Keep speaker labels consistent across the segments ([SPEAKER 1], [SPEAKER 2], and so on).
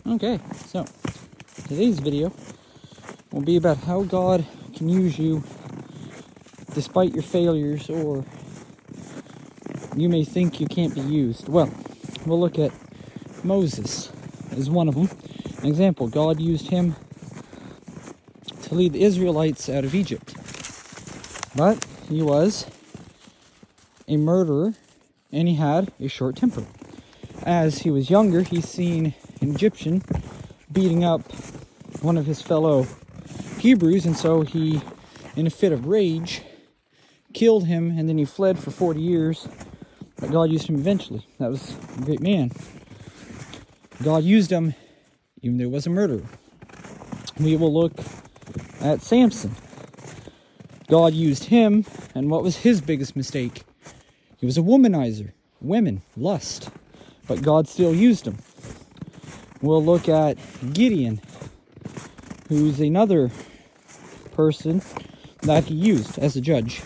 [SPEAKER 1] Okay, so today's video will be about how God can use you despite your failures, or you may think you can't be used. Well, we'll look at Moses as one of them. An example, God used him to lead the Israelites out of Egypt. But he was a murderer and he had a short temper. As he was younger, he seen an Egyptian beating up one of his fellow Hebrews, and so he, in a fit of rage, killed him, and then he fled for 40 years, but God used him eventually. That was a great man. God used him even though he was a murderer. We will look at Samson. God used him, and what was his biggest mistake? He was a womanizer. Women, lust. But God still used him. We'll look at Gideon, who's another person that he used as a judge.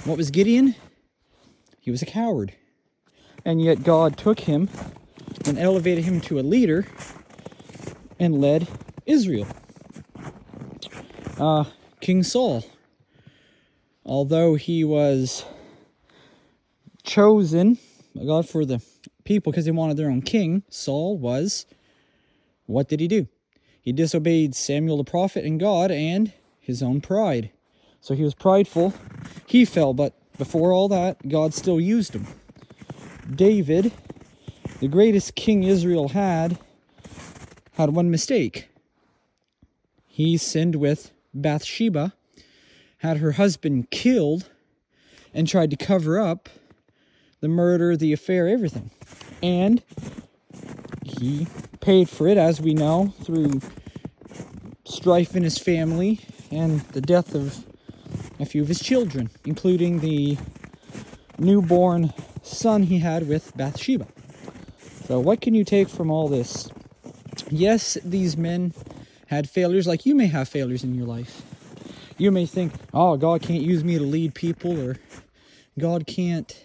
[SPEAKER 1] What was Gideon? He was a coward. And yet God took him and elevated him to a leader and led Israel. King Saul, although he was chosen by God for the people because they wanted their own king, Saul was, what did he do? He disobeyed Samuel the prophet and God and his own pride. So he was prideful. He fell, but before all that, God still used him. David, the greatest king Israel had one mistake. He sinned with Bathsheba, had her husband killed, and tried to cover up the murder, the affair, everything. And he paid for it, as we know, through strife in his family and the death of a few of his children, including the newborn son he had with Bathsheba. So what can you take from all this? Yes, these men had failures like you may have failures in your life. You may think, oh, God can't use me to lead people, or God can't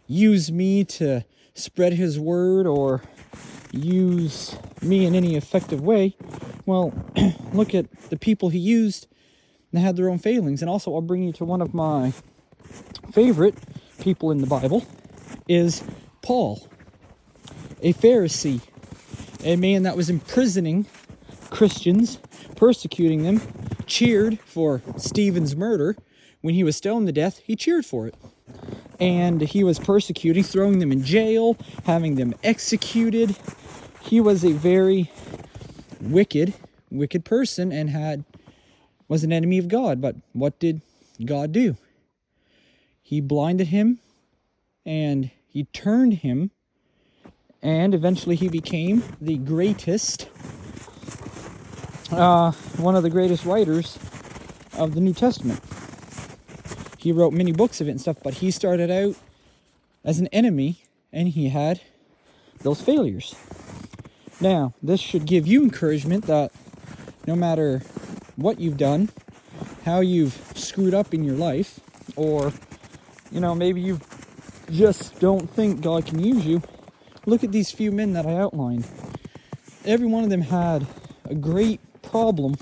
[SPEAKER 1] use me to spread his word or use me in any effective way. Well, look at the people he used. They had their own failings. And also, I'll bring you to one of my favorite people in the Bible, is Paul, a Pharisee, a man that was imprisoning Christians, persecuting them, cheered for Stephen's murder. When he was stoned to death, he cheered for it. And he was persecuting, throwing them in jail, having them executed. He was a very wicked person and was an enemy of God. But what did God do? He blinded him and he turned him, and eventually he became the greatest, one of the greatest writers of the New Testament. He wrote many books of it and stuff, but he started out as an enemy, and he had those failures. Now, this should give you encouragement that no matter what you've done, how you've screwed up in your life, or, maybe you just don't think God can use you, look at these few men that I outlined. Every one of them had a great problem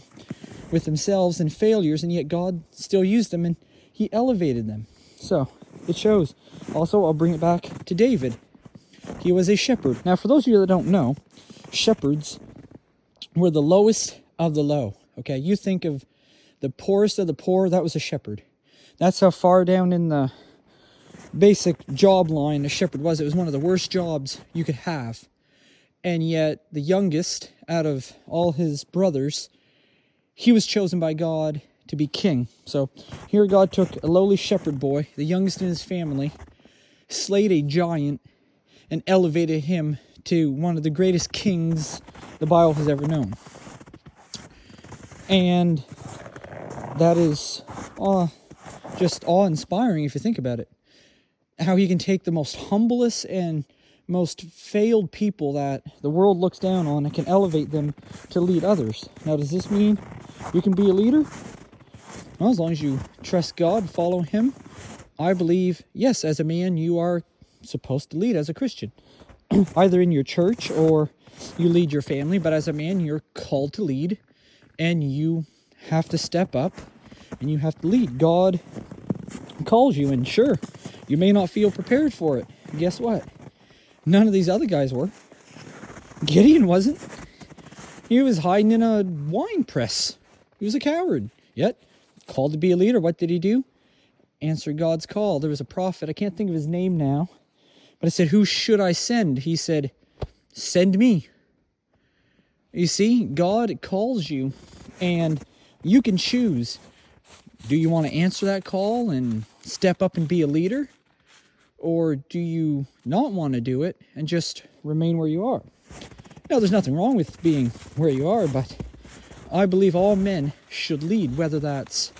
[SPEAKER 1] with themselves and failures, and yet God still used them, and he elevated them. So, it shows. Also, I'll bring it back to David. He was a shepherd. Now, for those of you that don't know, shepherds were the lowest of the low. Okay, you think of the poorest of the poor, that was a shepherd. That's how far down in the basic job line a shepherd was. It was one of the worst jobs you could have. And yet, the youngest out of all his brothers, he was chosen by God to be king. So here God took a lowly shepherd boy, the youngest in his family, slayed a giant, and elevated him to one of the greatest kings the Bible has ever known. And that is just awe-inspiring if you think about it. How he can take the most humblest and most failed people that the world looks down on and can elevate them to lead others. Now, does this mean you can be a leader? Well, as long as you trust God, follow him, I believe, yes, as a man, you are supposed to lead as a Christian. either in your church or you lead your family, but as a man, you're called to lead, and you have to step up and you have to lead. God calls you, and sure, you may not feel prepared for it. Guess what? None of these other guys were. Gideon wasn't. He was hiding in a wine press. He was a coward. Yet, called to be a leader. What did he do? Answer God's call. There was a prophet. I can't think of his name now. But it said, who should I send? He said, send me. You see, God calls you, and you can choose. Do you want to answer that call and step up and be a leader? Or do you not want to do it and just remain where you are? Now, there's nothing wrong with being where you are, but I believe all men should lead, whether that's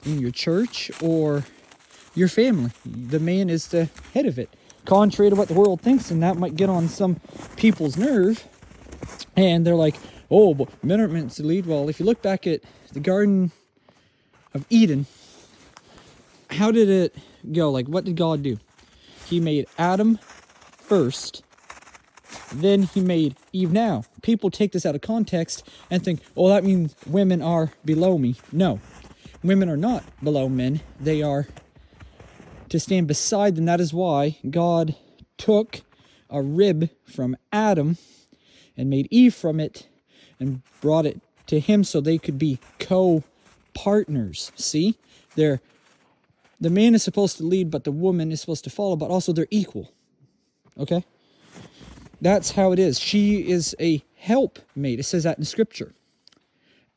[SPEAKER 1] in your church or your family. The man is the head of it, contrary to what the world thinks, and that might get on some people's nerve. And they're like, oh, but men aren't meant to lead. Well, if you look back at the Garden of Eden, how did it go? Like, what did God do? He made Adam first, then he made Eve. Now, people take this out of context and think, oh, that means women are below me. No, women are not below men. They are to stand beside them. That is why God took a rib from Adam and made Eve from it and brought it to him so they could be co-partners. See? The man is supposed to lead, but the woman is supposed to follow, but also they're equal. Okay? That's how it is. She is a helpmate. It says that in Scripture.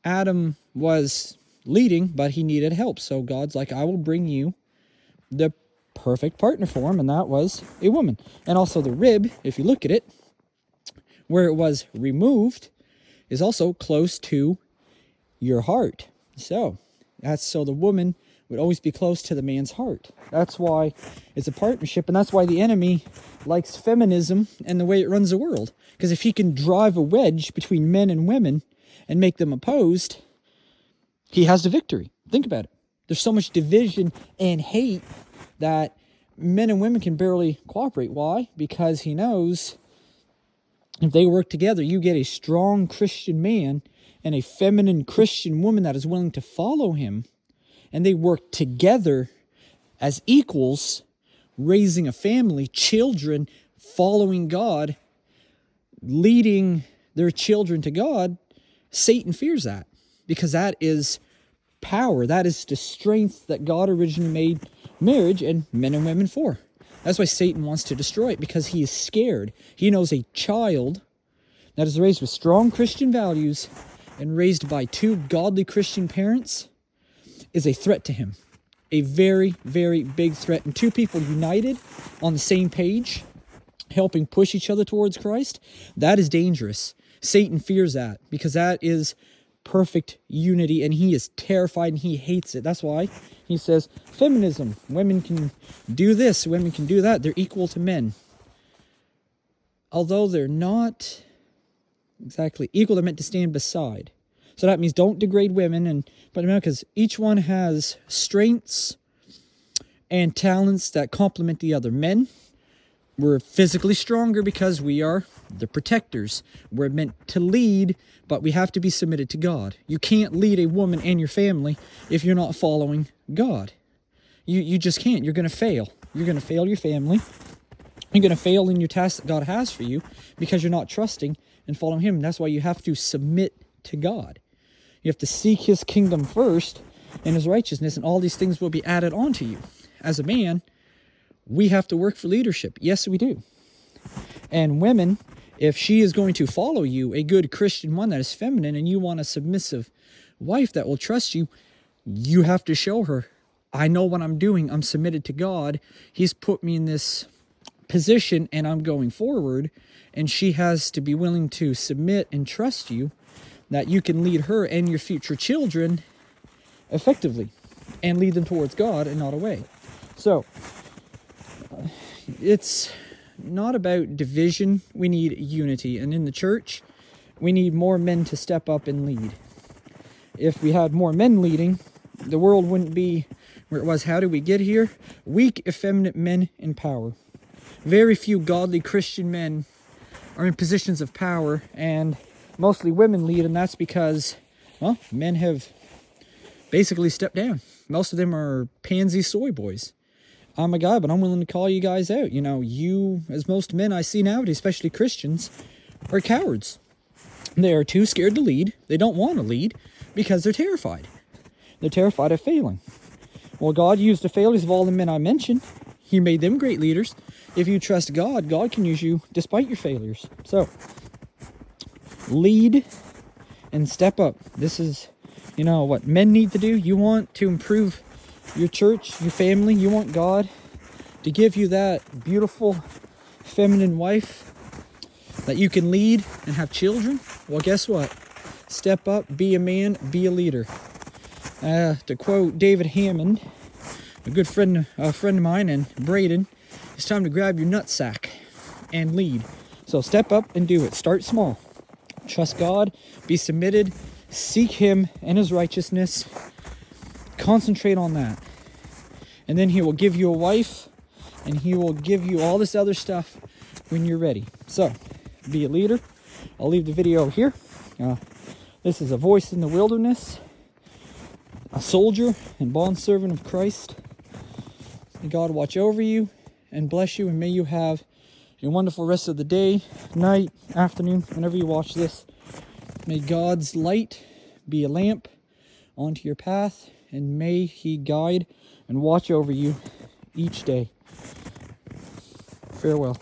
[SPEAKER 1] Adam was leading, but he needed help. So God's like, I will bring you the perfect partner for him, and that was a woman. And also the rib, if you look at it, where it was removed, is also close to your heart. So that's so the woman would always be close to the man's heart. That's why it's a partnership, and that's why the enemy likes feminism and the way it runs the world. Because if he can drive a wedge between men and women and make them opposed, he has the victory. Think about it. There's so much division and hate that men and women can barely cooperate. Why? Because he knows if they work together, you get a strong Christian man and a feminine Christian woman that is willing to follow him, and they work together as equals, raising a family, children, following God, leading their children to God. Satan fears that, because that is power. That is the strength that God originally made marriage and men and women for. That's why Satan wants to destroy it, because he is scared. He knows a child that is raised with strong Christian values and raised by two godly Christian parents is a threat to him. A very, very big threat. And two people united on the same page, helping push each other towards Christ, that is dangerous. Satan fears that, because that is perfect unity, and he is terrified and he hates it. That's why he says, feminism, women can do this, women can do that. They're equal to men. Although they're not exactly equal, they're meant to stand beside. So that means don't degrade women, and but because each one has strengths and talents that complement the other. Men, we're physically stronger because we are the protectors. We're meant to lead, but we have to be submitted to God. You can't lead a woman and your family if you're not following God. You just can't. You're going to fail. You're going to fail your family. You're going to fail in your task that God has for you because you're not trusting and following Him. That's why you have to submit to God. You have to seek His kingdom first and His righteousness, and all these things will be added onto you. As a man, we have to work for leadership. Yes, we do. And women, if she is going to follow you, a good Christian one that is feminine, and you want a submissive wife that will trust you, you have to show her, I know what I'm doing. I'm submitted to God. He's put me in this position, and I'm going forward. And she has to be willing to submit and trust you, that you can lead her and your future children effectively and lead them towards God and not away. So, it's not about division. We need unity. And in the church, we need more men to step up and lead. If we had more men leading, the world wouldn't be where it was. How did we get here? Weak, effeminate men in power. Very few godly Christian men are in positions of power, and mostly women lead, and that's because, well, men have basically stepped down. Most of them are pansy soy boys. I'm a guy, but I'm willing to call you guys out. You know, you, as most men I see nowadays, especially Christians, are cowards. They are too scared to lead. They don't want to lead because they're terrified. They're terrified of failing. Well, God used the failures of all the men I mentioned. He made them great leaders. If you trust God, God can use you despite your failures. So, lead and step up. This is, you know, what men need to do. You want to improve your church, your family. You want God to give you that beautiful feminine wife that you can lead and have children. Well, guess what? Step up, be a man, be a leader. To quote David Hammond, a good friend of mine, and Braden, it's time to grab your nutsack and lead. So step up and do it. Start small. Trust God. Be submitted. Seek Him and His righteousness. Concentrate on that. And then He will give you a wife, and He will give you all this other stuff when you're ready. So, be a leader. I'll leave the video here. This is a voice in the wilderness, a soldier and bondservant of Christ. May God watch over you and bless you, and may you have a wonderful rest of the day, night, afternoon, whenever you watch this. May God's light be a lamp onto your path, and may He guide and watch over you each day. Farewell.